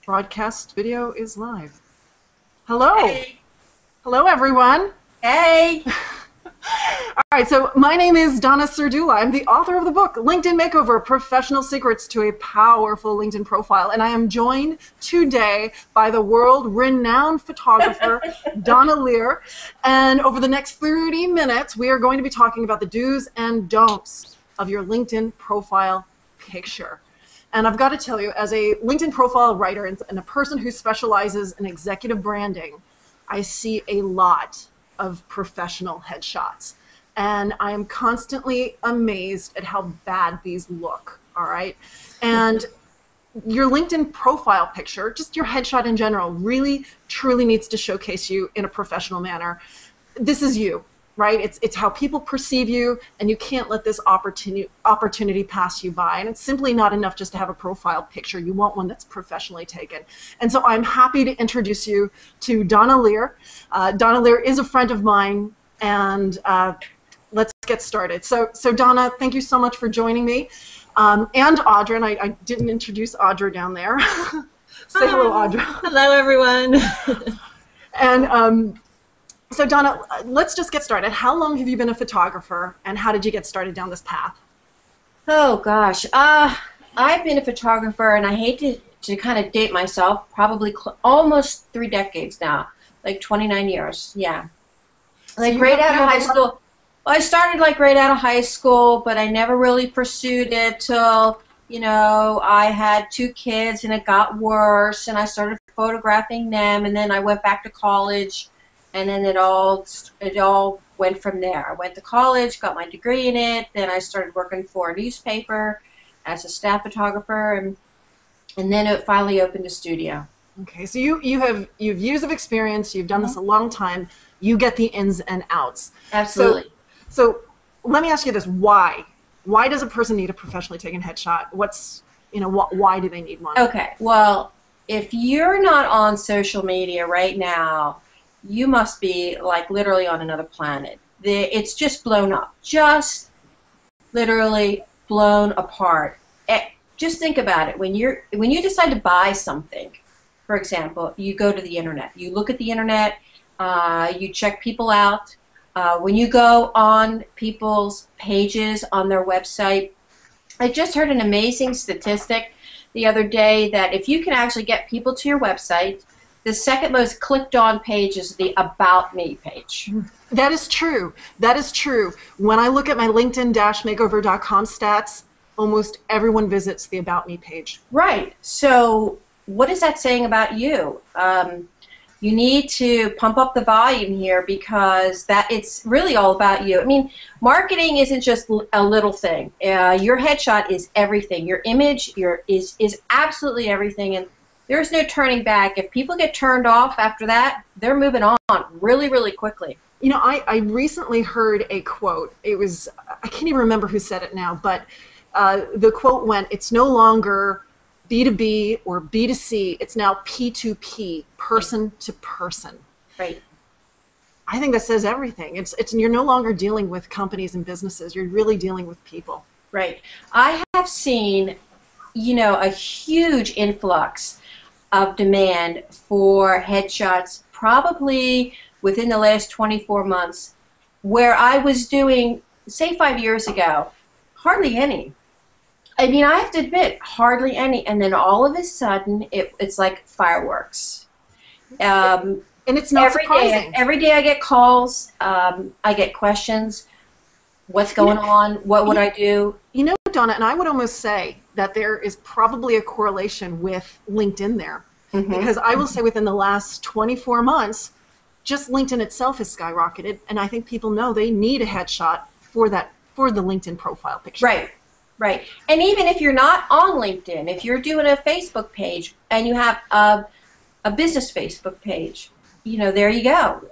Broadcast video is live. Hello. Hey. Hello, everyone. Hey. All right, so my name is Donna. I'm the author of the book, LinkedIn Makeover, Professional Secrets to a Powerful LinkedIn Profile. And I am joined today by the world-renowned photographer, Donna Lere. And over the next 30 minutes, we are going to be talking about the do's and don'ts of your LinkedIn profile picture. And I've got to tell you, as a LinkedIn profile writer and a person who specializes in executive branding, I see a lot of professional headshots. And I am constantly amazed at how bad these look, all right? And your LinkedIn profile picture, just your headshot in general, really, truly needs to showcase you in a professional manner. This is you. Right? It's how people perceive you, and you can't let this opportunity pass you by. And it's simply not enough just to have a profile picture. You want one that's professionally taken. And so I'm happy to introduce you to Donna Lere. Donna Lere is a friend of mine, and let's get started. So Donna, thank you so much for joining me. And Audra, and I didn't introduce Audra down there. Say hello, Audra. Hello, everyone. And so Donna, let's just get started. How long have you been a photographer, and how did you get started down this path? Oh, gosh. I've been a photographer, and I hate to kind of date myself, probably almost 3 decades now, like 29 years, yeah. Like right out of high school. Well, I started like right out of high school, but I never really pursued it till, you know, I had 2 kids, and it got worse, and I started photographing them, and then I went back to college. And then it all went from there. I went to college, got my degree in it, then I started working for a newspaper as a staff photographer, and then it finally opened a studio. Okay, so you've years of experience, you've done this a long time, you get the ins and outs. Absolutely. So let me ask you this, why? Why does a person need a professionally taken headshot? Why do they need one? Okay, well, if you're not on social media right now, you must be like literally on another planet. It's just blown up, just literally blown apart. Just think about it. When you decide to buy something, for example, you go to the internet. You look at the internet. You check people out. When you go on people's pages on their website, I just heard an amazing statistic the other day that if you can actually get people to your website, the second most clicked on page is the About Me page. That is true. That is true. When I look at my LinkedIn-makeover.com stats, almost everyone visits the About Me page. Right. So what is that saying about you? You need to pump up the volume here because it's really all about you. I mean, marketing isn't just a little thing. Your headshot is everything. Your image is absolutely everything. And there's no turning back. If people get turned off after that, they're moving on really, really quickly. You know, I recently heard a quote. It was, I can't even remember who said it now, but the quote went, it's no longer B2B or B2C, it's now P2P, person to person. Right. I think that says everything. You're no longer dealing with companies and businesses, you're really dealing with people. Right. I have seen, you know, a huge influx of demand for headshots probably within the last 24 months, where I was doing, say 5 years ago, hardly any. I mean, I have to admit, hardly any, and then all of a sudden, it's like fireworks. And it's not surprising. Every day I get calls, I get questions, what's going on, what would I do? You know, Donna, and I would almost say that there is probably a correlation with LinkedIn there. Because I will say within the last 24 months, just LinkedIn itself has skyrocketed, and I think people know they need a headshot for the LinkedIn profile picture. Right, right. And even if you're not on LinkedIn, if you're doing a Facebook page and you have a business Facebook page, you know, there you go.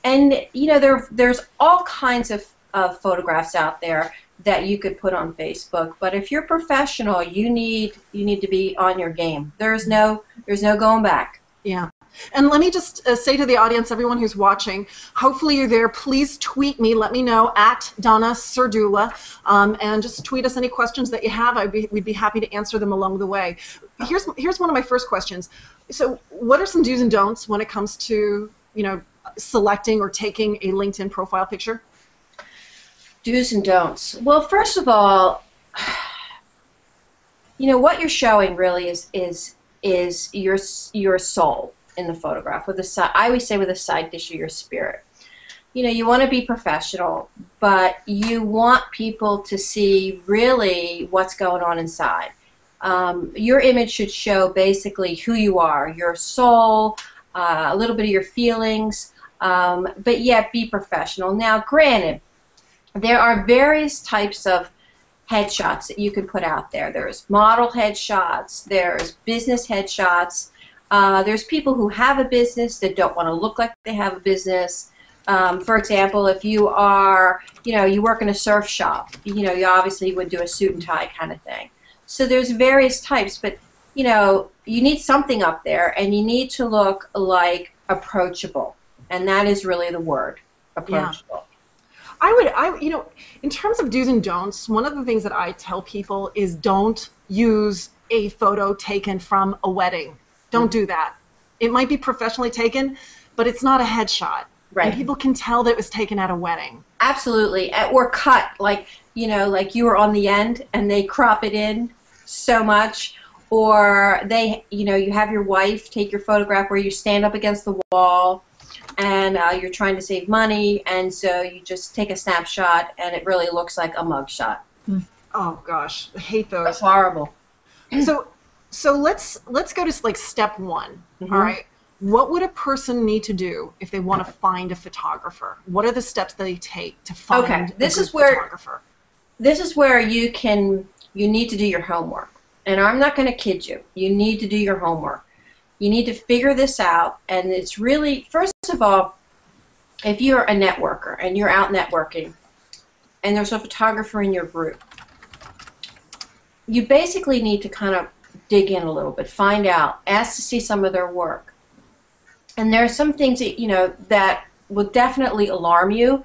And you know, there's all kinds of photographs out there that you could put on Facebook, but if you're professional, you need to be on your game. There's no going back. Yeah. And let me just say to the audience, everyone who's watching, hopefully you're there. Please tweet me. Let me know at Donna Serdula, and just tweet us any questions that you have. We'd be happy to answer them along the way. Here's one of my first questions. So, what are some do's and don'ts when it comes to selecting or taking a LinkedIn profile picture? Do's and don'ts. Well, first of all, what you're showing really is your soul in the photograph. I always say with a side dish of your spirit. You want to be professional, but you want people to see really what's going on inside. Your image should show basically who you are, your soul, a little bit of your feelings, but yet be professional. Now, granted, there are various types of headshots that you can put out there. There's model headshots, there's business headshots, there's people who have a business that don't want to look like they have a business. For example, if you are, you work in a surf shop, you obviously would do a suit and tie kind of thing. So there's various types, but you need something up there, and you need to look like approachable, and that is really the word, approachable. Yeah. In terms of do's and don'ts, one of the things that I tell people is don't use a photo taken from a wedding. Don't do that. It might be professionally taken, but it's not a headshot. Right. And people can tell that it was taken at a wedding. Absolutely. Or cut, like you were on the end and they crop it in so much. Or you have your wife take your photograph where you stand up against the wall and you're trying to save money, and so you just take a snapshot and it really looks like a mug shot. Oh gosh, I hate those. That's horrible. So let's go to like step one. Mm-hmm. All right. What would a person need to do if they want to find a photographer? What are the steps they take to find a good photographer? This is where you need to do your homework. And I'm not going to kid you. You need to do your homework. You need to figure this out, and it's really, first of all, if you're a networker and you're out networking and there's a photographer in your group, you basically need to kind of dig in a little bit, find out, ask to see some of their work. And there are some things that, that will definitely alarm you.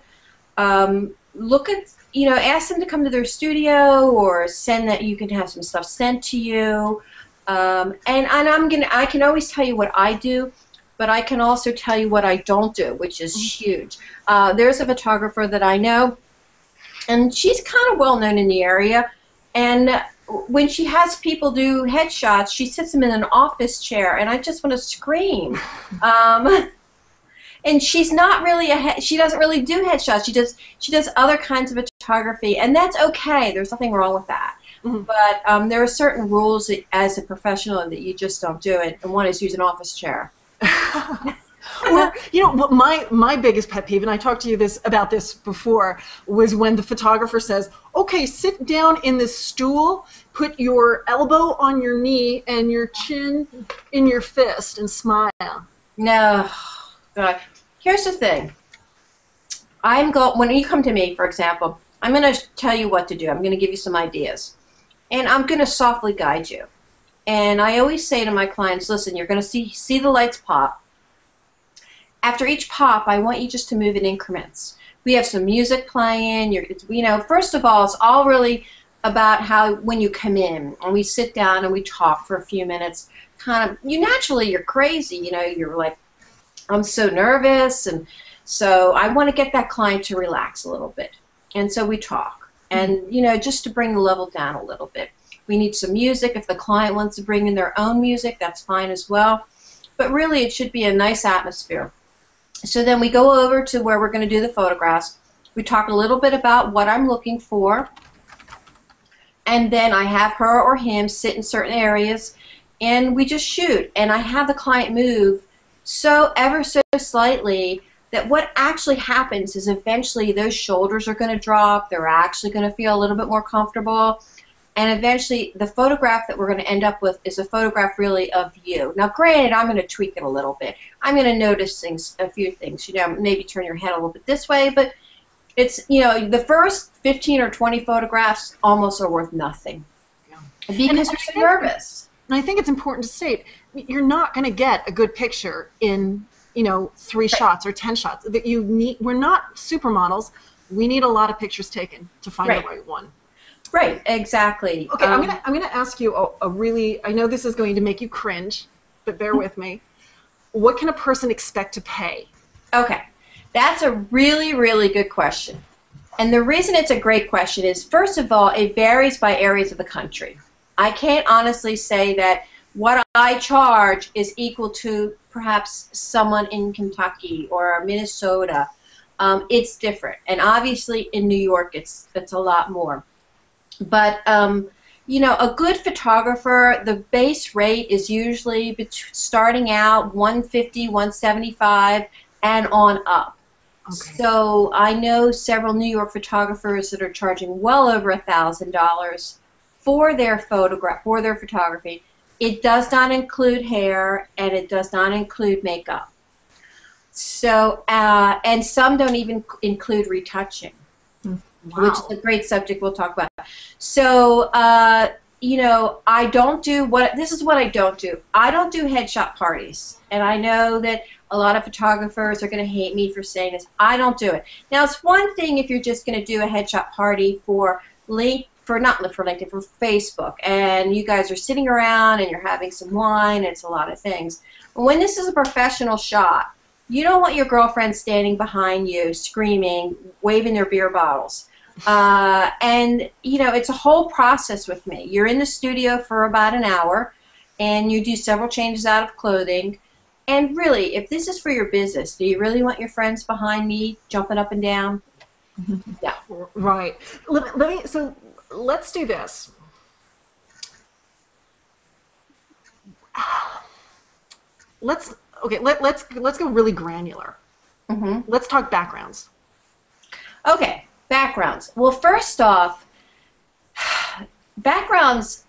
Look at, ask them to come to their studio, or send that you can have some stuff sent to you. I can always tell you what I do, but I can also tell you what I don't do, which is huge. There's a photographer that I know, and she's kind of well known in the area, and when she has people do headshots, she sits them in an office chair, and I just want to scream. And she's not really she doesn't really do headshots. She does other kinds of photography, and that's okay. There's nothing wrong with that. Mm-hmm. But there are certain rules that, as a professional, that you just don't do it. And one is use an office chair. Or, what my biggest pet peeve, and I talked to you about this before, was when the photographer says, okay, sit down in this stool, put your elbow on your knee and your chin in your fist, and smile. No. God. Here's the thing. When you come to me, for example, I'm going to tell you what to do. I'm going to give you some ideas. And I'm going to softly guide you. And I always say to my clients, listen, you're going to see the lights pop. After each pop, I want you just to move in increments. We have some music playing. First of all, it's all really about how when you come in and we sit down and we talk for a few minutes, you're crazy. You're like, I'm so nervous, and so I want to get that client to relax a little bit. And so we talk. And, just to bring the level down a little bit. We need some music. If the client wants to bring in their own music, that's fine as well. But really, it should be a nice atmosphere. So then we go over to where we're going to do the photographs. We talk a little bit about what I'm looking for. And then I have her or him sit in certain areas, and we just shoot. And I have the client move ever so slightly that what actually happens is eventually those shoulders are going to drop. They're actually going to feel a little bit more comfortable. And eventually the photograph that we're going to end up with is a photograph really of you. Now, granted, I'm going to tweak it a little bit. I'm going to notice a few things. Maybe turn your head a little bit this way. But it's, the first 15 or 20 photographs almost are worth nothing. Because you're so nervous. And I think it's important to state, you're not going to get a good picture in, 3 shots or 10 shots. That we're not supermodels. We need a lot of pictures taken to find the right one. Right, exactly. Okay, I'm gonna ask you a really, I know this is going to make you cringe, but bear with me. What can a person expect to pay? Okay, that's a really, really good question. And the reason it's a great question is, first of all, it varies by areas of the country. I can't honestly say that what I charge is equal to perhaps someone in Kentucky or Minnesota. It's different, and obviously in New York it's a lot more. But a good photographer, the base rate is usually starting out $150, $175, and on up. Okay. So I know several New York photographers that are charging well over $1,000 for their photography. It does not include hair, and it does not include makeup. So and some don't even include retouching. Wow. Which is a great subject we'll talk about. So, I don't do this is what I don't do. I don't do headshot parties. And I know that a lot of photographers are going to hate me for saying this. I don't do it. Now, it's one thing if you're just going to do a headshot party for Facebook, and you guys are sitting around and you're having some wine, it's a lot of things. But when this is a professional shot, you don't want your girlfriend standing behind you, screaming, waving their beer bottles. And, it's a whole process with me. You're in the studio for about an hour, and you do several changes out of clothing. And really, if this is for your business, do you really want your friends behind me jumping up and down? Yeah. Right. So let's do this. Let's go really granular. Let's talk backgrounds. Okay, backgrounds. Well, first off, backgrounds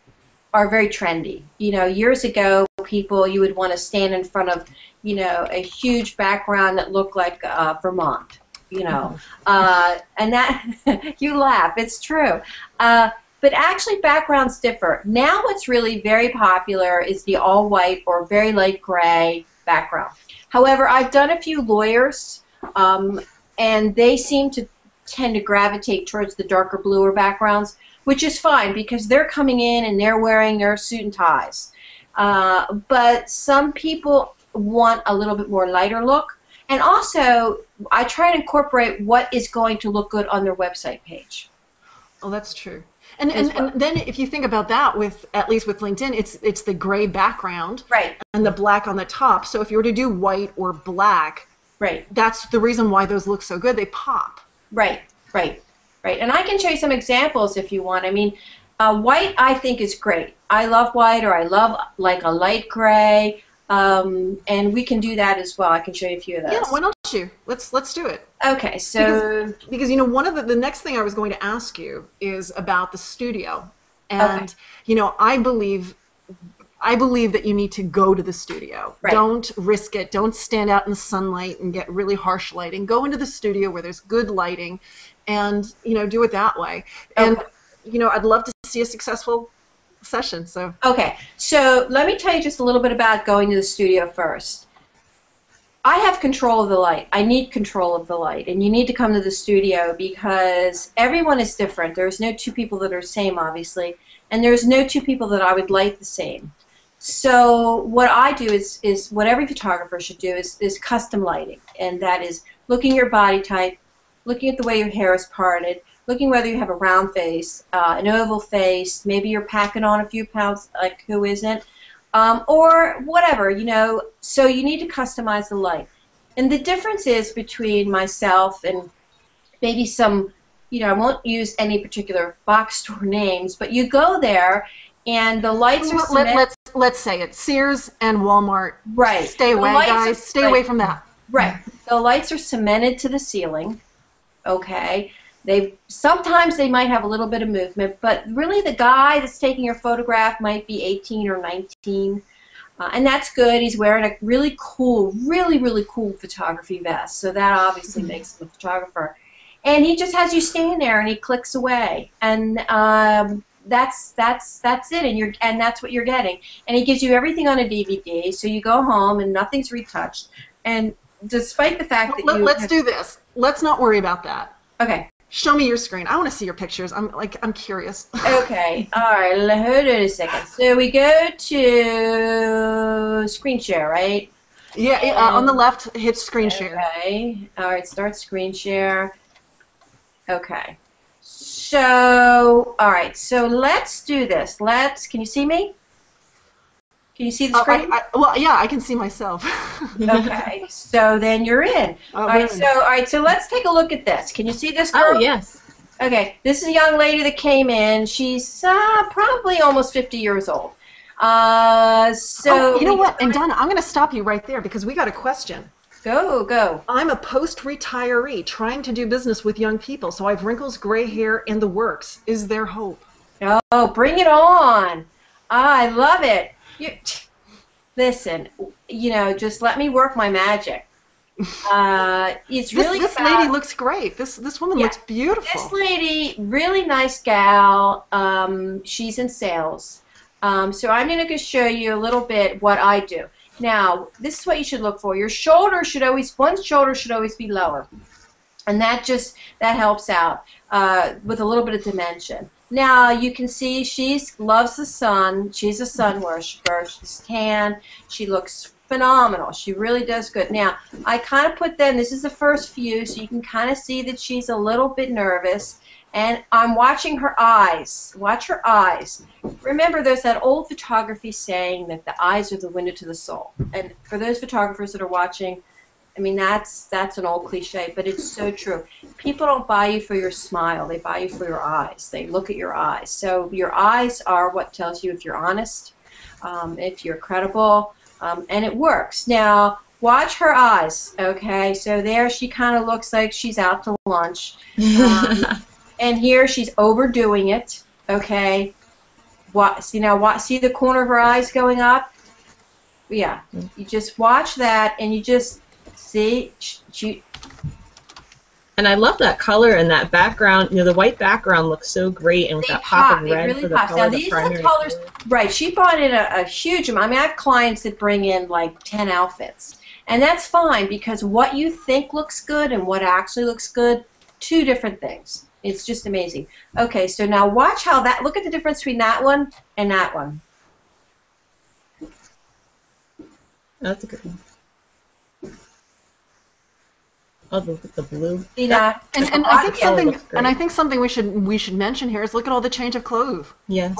are very trendy. Years ago, you would want to stand in front of, a huge background that looked like Vermont. And that you laugh. It's true. But actually, backgrounds differ. Now, what's really very popular is the all-white or very light gray background. However, I've done a few lawyers, and they seem to tend to gravitate towards the darker bluer backgrounds, which is fine because they're coming in and they're wearing their suit and ties. But some people want a little bit more lighter look. And also, I try to incorporate what is going to look good on their website page. Oh, that's true. And then if you think about that, at least with LinkedIn, it's the gray background, right, and the black on the top. So if you were to do white or black, right, that's the reason why those look so good. They pop. Right. And I can show you some examples if you want. I mean, white I think is great. I love white, or I love like a light gray. And we can do that as well. I can show you a few of those. Yeah, why don't you? Let's do it. Okay, so because one of the next thing I was going to ask you is about the studio, and I believe that you need to go to the studio. Right. Don't risk it. Don't stand out in the sunlight and get really harsh lighting. Go into the studio where there's good lighting, and do it that way. And I'd love to see a successful session. So let me tell you just a little bit about going to the studio first. I have control of the light. I need control of the light, and you need to come to the studio because everyone is different. There's no two people that are the same, obviously, and there's no two people that I would light the same. So what I do is what every photographer should do is custom lighting, and that is looking at your body type, looking at the way your hair is parted, looking whether you have a round face, an oval face, maybe you're packing on a few pounds, like who isn't, or whatever, so you need to customize the light. And the difference is between myself and maybe some, I won't use any particular box store names, but you go there and the lights are let's say it, Sears and Walmart. Right. Stay away, guys. Stay away from that. Right. The lights are cemented to the ceiling. Okay. Sometimes they might have a little bit of movement, but really the guy that's taking your photograph might be 18 or 19, and that's good. He's wearing a really cool photography vest, so that obviously makes him a photographer. And he just has you stand there, and he clicks away. And that's it, and that's what you're getting. And he gives you everything on a DVD, so you go home and nothing's retouched. And despite the fact that let's do this. Let's not worry about that. Okay. Show me your screen. I want to see your pictures. I'm curious. Okay. All right. Hold on a second. So we go to screen share, right? Yeah. On the left, hit screen share. Okay. All right. Start screen share. Okay. So, all right. So let's do this. Can you see me? Can you see the screen? Well, yeah, I can see myself. Okay, so then you're in. All right, so let's take a look at this. Can you see this girl? Oh, yes. Okay, this is a young lady that came in. She's probably almost 50 years old. You know what? And Donna, I'm going to stop you right there because we got a question. Go. I'm a post-retiree trying to do business with young people, so I have wrinkles, gray hair, and the works. Is there hope? Oh, bring it on. I love it. Listen, just let me work my magic. It's really this lady looks great. This woman looks beautiful. This lady, really nice gal. She's in sales. So I'm going to show you a little bit what I do. Now, this is what you should look for. One shoulder should always be lower, and that helps out with a little bit of dimension. Now you can see she loves the sun. She's a sun worshiper. She's tan. She looks phenomenal. She really does good. Now I kind of put them. This is the first few, so you can kind of see that she's a little bit nervous. And I'm watching her eyes. Watch her eyes. Remember, there's that old photography saying that the eyes are the window to the soul. And for those photographers that are watching, I mean, that's an old cliche, but it's so true. People don't buy you for your smile. They buy you for your eyes. They look at your eyes. So your eyes are what tells you if you're honest, if you're credible, and it works. Now, watch her eyes, okay? So there she kind of looks like she's out to lunch. And here she's overdoing it, okay? See the corner of her eyes going up? Yeah. You just watch that, and you just... See, and I love that color and that background. The white background looks so great, and with that pop of red really for the pops. color. Now these are the colors, right? She bought in a huge amount. I mean, I have clients that bring in like 10 outfits, and that's fine because what you think looks good and what actually looks good, two different things. It's just amazing. Okay, so now watch how that. Look at the difference between that one and that one. That's a good one. Oh, the blue. See that? And I think something we should mention here is look at all the change of clothes. Yes.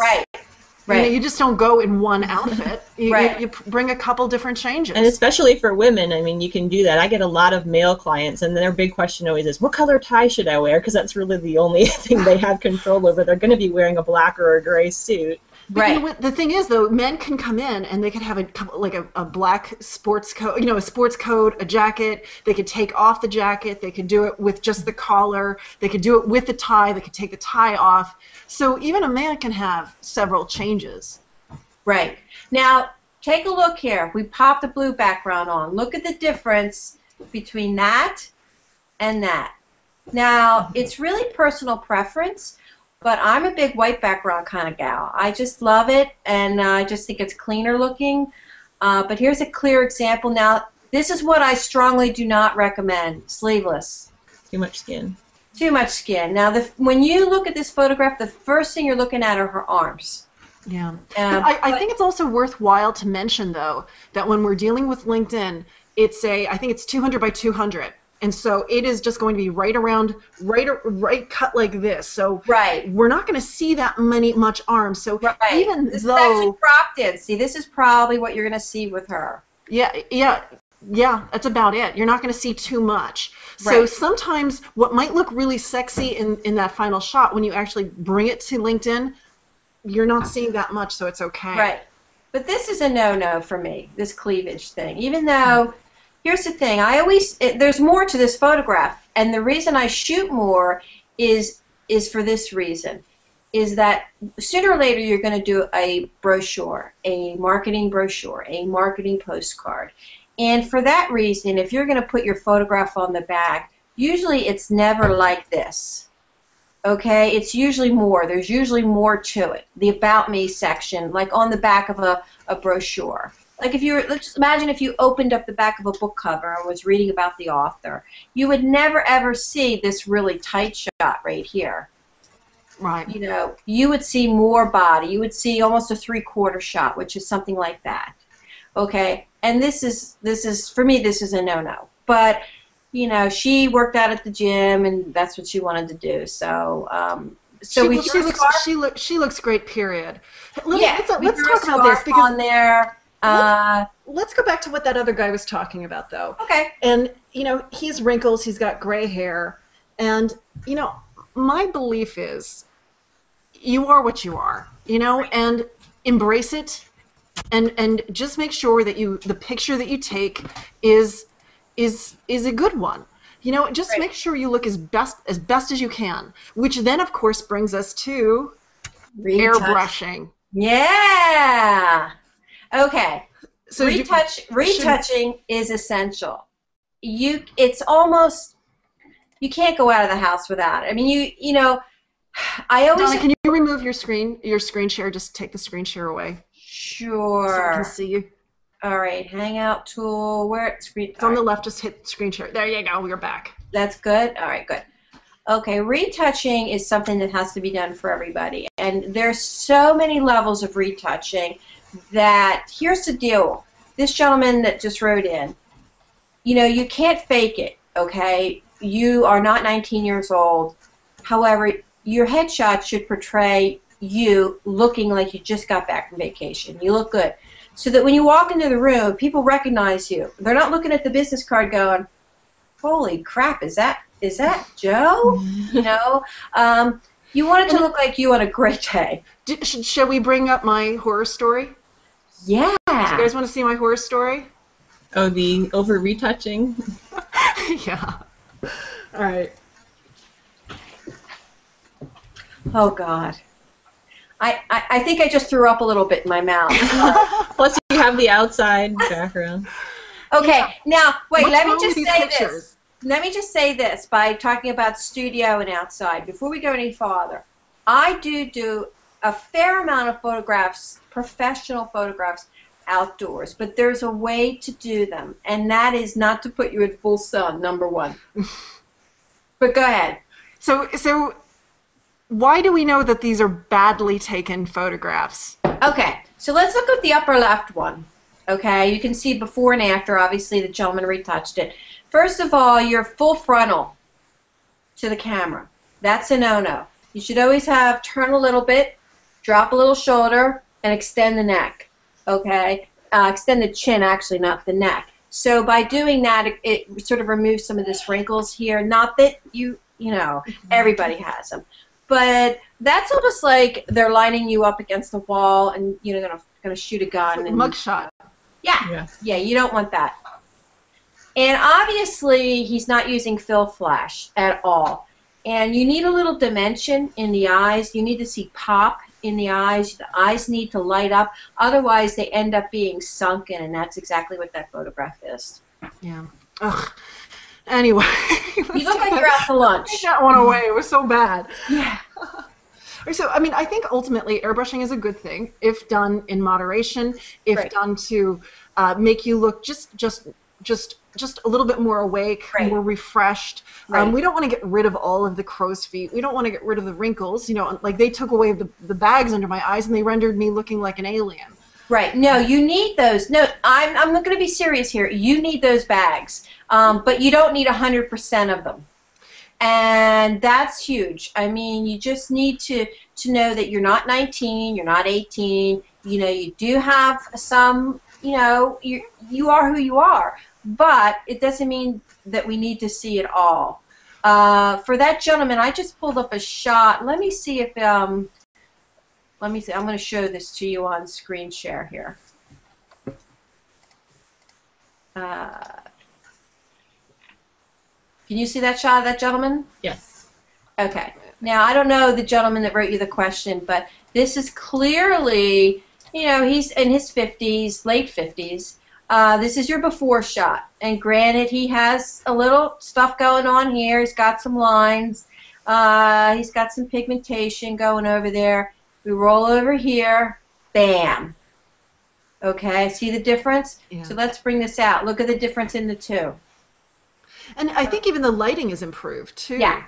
Right. You just don't go in one outfit. You bring a couple different changes. And especially for women, I mean, you can do that. I get a lot of male clients, and their big question always is, what color tie should I wear? Because that's really the only thing they have control over. They're going to be wearing a black or a gray suit. But you know what, the thing is, though, men can come in and they could have a black sports coat, a sports coat, a jacket. They could take off the jacket. They could do it with just the collar. They could do it with the tie. They could take the tie off. So even a man can have several changes. Right. Now, take a look here. We popped the blue background on. Look at the difference between that and that. Now, it's really personal preference. But I'm a big white background kind of gal. I just love it, and I just think it's cleaner looking. But here's a clear example. Now, this is what I strongly do not recommend, sleeveless. Too much skin. Too much skin. Now, when you look at this photograph, the first thing you're looking at are her arms. Yeah. I think it's also worthwhile to mention, though, that when we're dealing with LinkedIn, I think it's 200 by 200. And so it is just going to be right cut like this. So we're not going to see that much arms. So even this though is actually cropped in. See, this is probably what you're going to see with her. Yeah, that's about it. You're not going to see too much. So sometimes what might look really sexy in that final shot, when you actually bring it to LinkedIn, you're not seeing that much, so it's okay. Right. But this is a no-no for me, this cleavage thing. Even though... Here's the thing, there's more to this photograph, and the reason I shoot more is for this reason, is that sooner or later you're going to do a brochure, a marketing brochure, a marketing postcard. And for that reason, if you're going to put your photograph on the back, usually it's never like this. Okay, it's usually more. There's usually more to it. The About Me section, like on the back of a brochure. Like if you were, let's just imagine if you opened up the back of a book cover and was reading about the author, you would never ever see this really tight shot right here. Right. You know, you would see more body. You would see almost a 3/4 shot, which is something like that. Okay, and this is for me, this is a no-no. But you know, she worked out at the gym, and that's what she wanted to do. So, she looks great. Period. Let's talk about this because on there. Let's go back to what that other guy was talking about, though. Okay. And you know, he's wrinkles. He's got gray hair, and you know, my belief is, you are what you are. You know, and embrace it, and just make sure that the picture that you take is a good one. You know, just make sure you look as best as you can, which then of course brings us to airbrushing. Yeah. Okay. So retouching is essential. It's almost, you can't go out of the house without it. I mean, you know, I always. Donna, can you remove your screen share? Just take the screen share away. Sure. So I can see you. All right, Hangout tool. Where screen? It's on the left. Just hit screen share. There you go. We're back. That's good. All right, good. Okay, retouching is something that has to be done for everybody, and there's so many levels of retouching that here's the deal. This gentleman that just wrote in, you know, you can't fake it. Okay, you are not 19 years old. However, your headshot should portray you looking like you just got back from vacation. You look good. So that when you walk into the room, people recognize you. They're not looking at the business card going, holy crap, is that Joe? You know? You want it to look like you on a great day. Shall we bring up my horror story? Yeah. Do you guys want to see my horror story? Oh, the over retouching? Yeah. All right. Oh, God. I think I just threw up a little bit in my mouth. Plus you have the outside background. Okay, now, wait, What's let me wrong just with these say pictures? this. Let me just say this by talking about studio and outside. Before we go any farther, I do a fair amount of photographs, professional photographs, outdoors, but there's a way to do them, and that is not to put you in full sun, number one. But go ahead. So why do we know that these are badly taken photographs? Okay, so let's look at the upper left one. Okay, you can see before and after. Obviously, the gentleman retouched it. First of all, you're full frontal to the camera. That's a no-no. You should always turn a little bit, drop a little shoulder, and extend the neck. Okay, extend the chin, actually, not the neck. So by doing that, it sort of removes some of the wrinkles here. Not that you know, everybody has them. But that's almost like they're lining you up against the wall, and you're gonna shoot a gun. And Mugshot. Yeah, you don't want that. And obviously, he's not using fill flash at all. And you need a little dimension in the eyes. You need to see pop in the eyes. The eyes need to light up. Otherwise, they end up being sunken, and that's exactly what that photograph is. Yeah. Ugh. Anyway. You look like you're out to lunch. Take that one away. It was so bad. Yeah. So, I mean, I think ultimately airbrushing is a good thing if done in moderation, if done to make you look just a little bit more awake, more refreshed. We don't want to get rid of all of the crow's feet. We don't want to get rid of the wrinkles. You know, like they took away the bags under my eyes and they rendered me looking like an alien. Right. No, you need those. No, I'm not going to be serious here. You need those bags, but you don't need 100% of them. And that's huge. I mean, you just need to know that you're not 19, you're not 18. You know, you do have some, you know, you are who you are. But it doesn't mean that we need to see it all. For that gentleman, I just pulled up a shot. Let me see if, let me see. I'm going to show this to you on screen share here. Can you see that shot of that gentleman? Yes. Okay. Now, I don't know the gentleman that wrote you the question, but this is clearly, you know, he's in his 50s, late 50s. This is your before shot. And granted, he has a little stuff going on here. He's got some lines. He's got some pigmentation going over there. We roll over here. Bam. Okay, see the difference? Yeah. So let's bring this out. Look at the difference in the two. And I think even the lighting is improved, too. Yeah.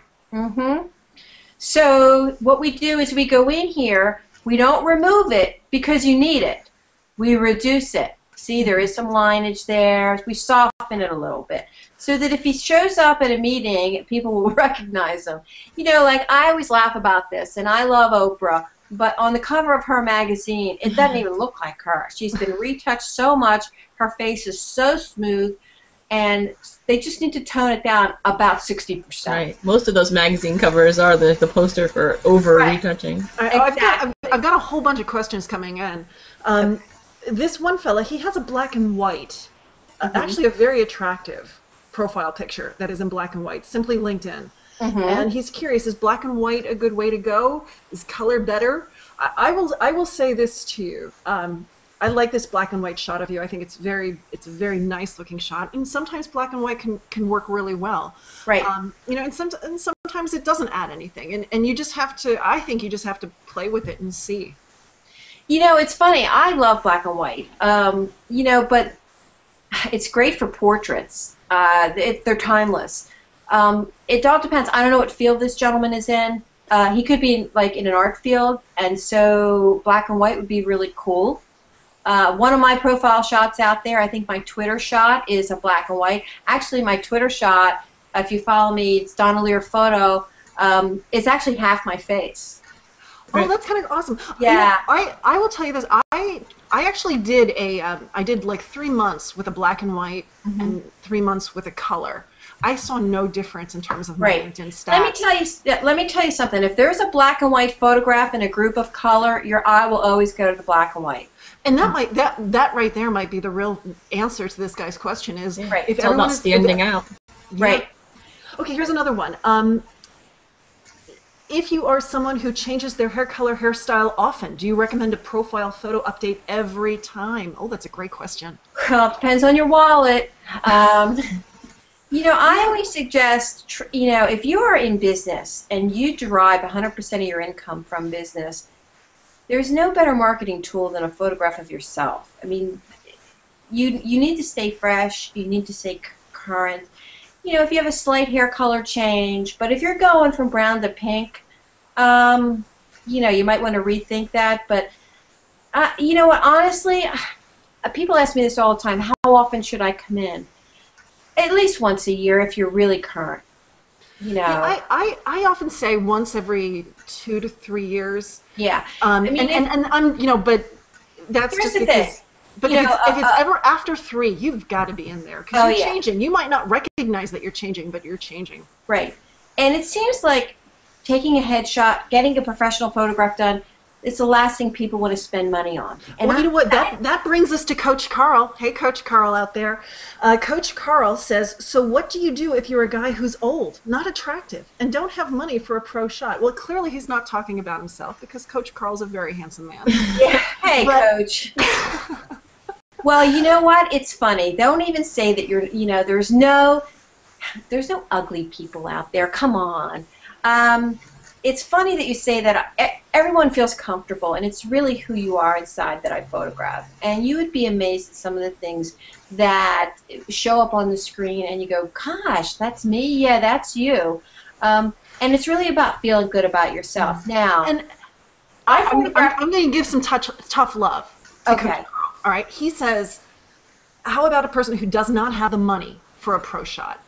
So what we do is we go in here. We don't remove it because you need it. We reduce it. See, there is some lineage there. We soften it a little bit so that if he shows up at a meeting, people will recognize him. You know, like I always laugh about this, and I love Oprah, but on the cover of her magazine, it doesn't even look like her. She's been retouched so much. Her face is so smooth, and they just need to tone it down about 60%. Right. Most of those magazine covers are the poster for over-retouching. Exactly. I've got a whole bunch of questions coming in. This one fella, he has a black and white, actually a very attractive profile picture that is in black and white, simply LinkedIn. And he's curious, is black and white a good way to go? Is color better? I will say this to you. I like this black and white shot of you. I think it's a very nice looking shot. And sometimes black and white can work really well. Right. You know, and sometimes it doesn't add anything. And you just have to, I think you just have to play with it and see. You know, it's funny. I love black and white. You know, but it's great for portraits. They're timeless. It all depends. I don't know what field this gentleman is in. He could be like in an art field, and so black and white would be really cool. One of my profile shots out there, I think my Twitter shot is a black and white. Actually, my Twitter shot, if you follow me, it's Donna Lere photo. It's actually half my face. Oh, that's kind of awesome. Yeah. You know, I will tell you this. I actually did I did like 3 months with a black and white and 3 months with a color. I saw no difference in terms of my LinkedIn stats. Let me tell you something. If there's a black and white photograph in a group of color, your eye will always go to the black and white. And that right there might be the real answer to this guy's question is if it's all about standing out. Yeah. Right. Okay, here's another one. If you are someone who changes their hair color, hairstyle often, do you recommend a profile photo update every time? Oh, that's a great question. Well, it depends on your wallet. You know, I always suggest, you know, if you are in business and you derive 100% of your income from business, there's no better marketing tool than a photograph of yourself. I mean, you need to stay fresh. You need to stay current. You know, if you have a slight hair color change, but if you're going from brown to pink, you know, you might want to rethink that. But you know what, honestly, people ask me this all the time, how often should I come in? At least once a year if you're really current. You know. Yeah, I often say once every 2 to 3 years. Yeah. I mean, and I'm, you know, but that's here's just the because. thing. But if it's ever after 3, you've got to be in there because you're changing. You might not recognize that you're changing, but you're changing. Right. And it seems like taking a headshot, getting a professional photograph done, it's the last thing people want to spend money on. And well, you know what? That brings us to Coach Carl. Hey, Coach Carl out there. Coach Carl says, so what do you do if you're a guy who's old, not attractive, and don't have money for a pro shot? Well, clearly he's not talking about himself because Coach Carl's a very handsome man. Yeah. Hey, Coach. Well, you know what? It's funny. Don't even say that you're, you know, there's no ugly people out there. Come on. It's funny that you say that. Everyone feels comfortable, and it's really who you are inside that I photograph. And you would be amazed at some of the things that show up on the screen, and you go, gosh, that's me? Yeah, that's you. And it's really about feeling good about yourself. Now, and I'm going to give some tough love to Coach Carl. All right, he says, how about a person who does not have the money for a pro shot?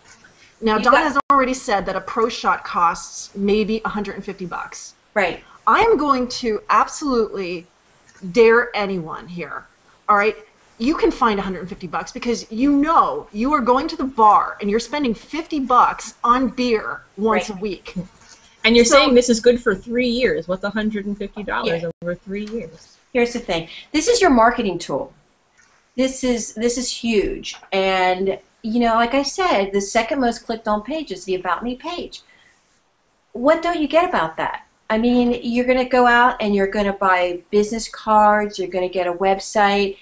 Now, Donna has already said that a pro shot costs maybe $150. Right. I am going to absolutely dare anyone here. All right, you can find $150 because you know you are going to the bar and you're spending $50 on beer once a week. And you're saying this is good for 3 years. What's $150 over 3 years? Here's the thing. This is your marketing tool. This is huge. And, you know, like I said, the second most clicked on page is the About Me page. What don't you get about that? I mean, you're going to go out and you're going to buy business cards. You're going to get a website.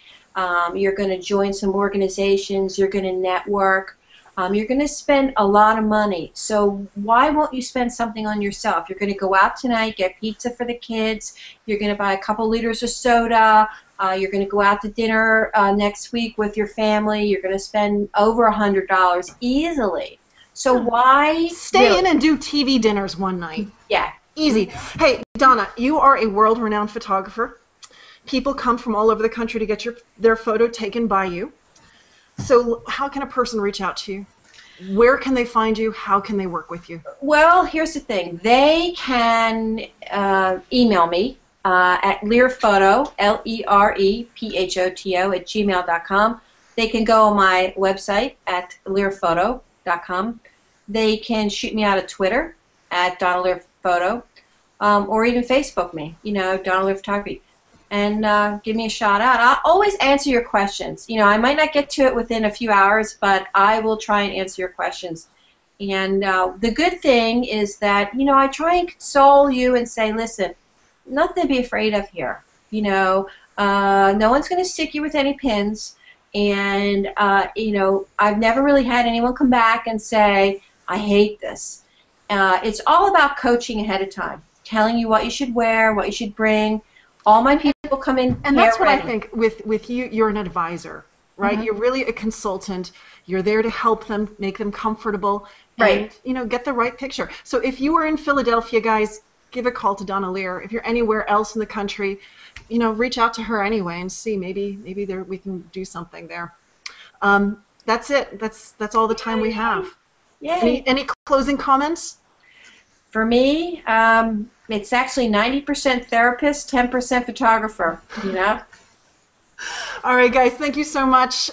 You're going to join some organizations. You're going to network. You're going to spend a lot of money. So why won't you spend something on yourself? You're going to go out tonight, get pizza for the kids. You're going to buy a couple liters of soda. You're going to go out to dinner next week with your family. You're going to spend over $100 easily. So why stay in and do TV dinners one night? Yeah. Easy. Hey, Donna, you are a world-renowned photographer. People come from all over the country to get their photo taken by you. So how can a person reach out to you? Where can they find you? How can they work with you? Well, here's the thing. They can email me at lerephoto, LEREPHOTO @gmail.com. They can go on my website at lerephoto.com. They can shoot me out of Twitter at Donna Lere Photo, or even Facebook me, Donna Lere Photography, and give me a shout out. I'll always answer your questions. I might not get to it within a few hours, but I will try and answer your questions. And the good thing is that, I try and console you and say, listen, nothing to be afraid of here. No one's going to stick you with any pins. And, I've never really had anyone come back and say, I hate this. It's all about coaching ahead of time, telling you what you should wear, what you should bring. All my people come in and that's what ready. I think with you. You're an advisor, right? Mm-hmm. You're really a consultant. You're there to help them, make them comfortable, right? And get the right picture. So if you are in Philadelphia, guys, give a call to Donna Lere. If you're anywhere else in the country, reach out to her anyway and see maybe we can do something there. That's it. That's all the time we have. Yay. Any closing comments? For me, it's actually 90% therapist, 10% photographer, All right, guys, thank you so much.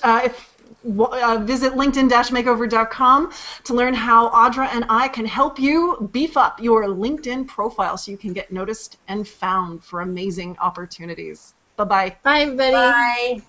Visit linkedin-makeover.com to learn how Audra and I can help you beef up your LinkedIn profile so you can get noticed and found for amazing opportunities. Bye-bye. Bye, everybody. Bye.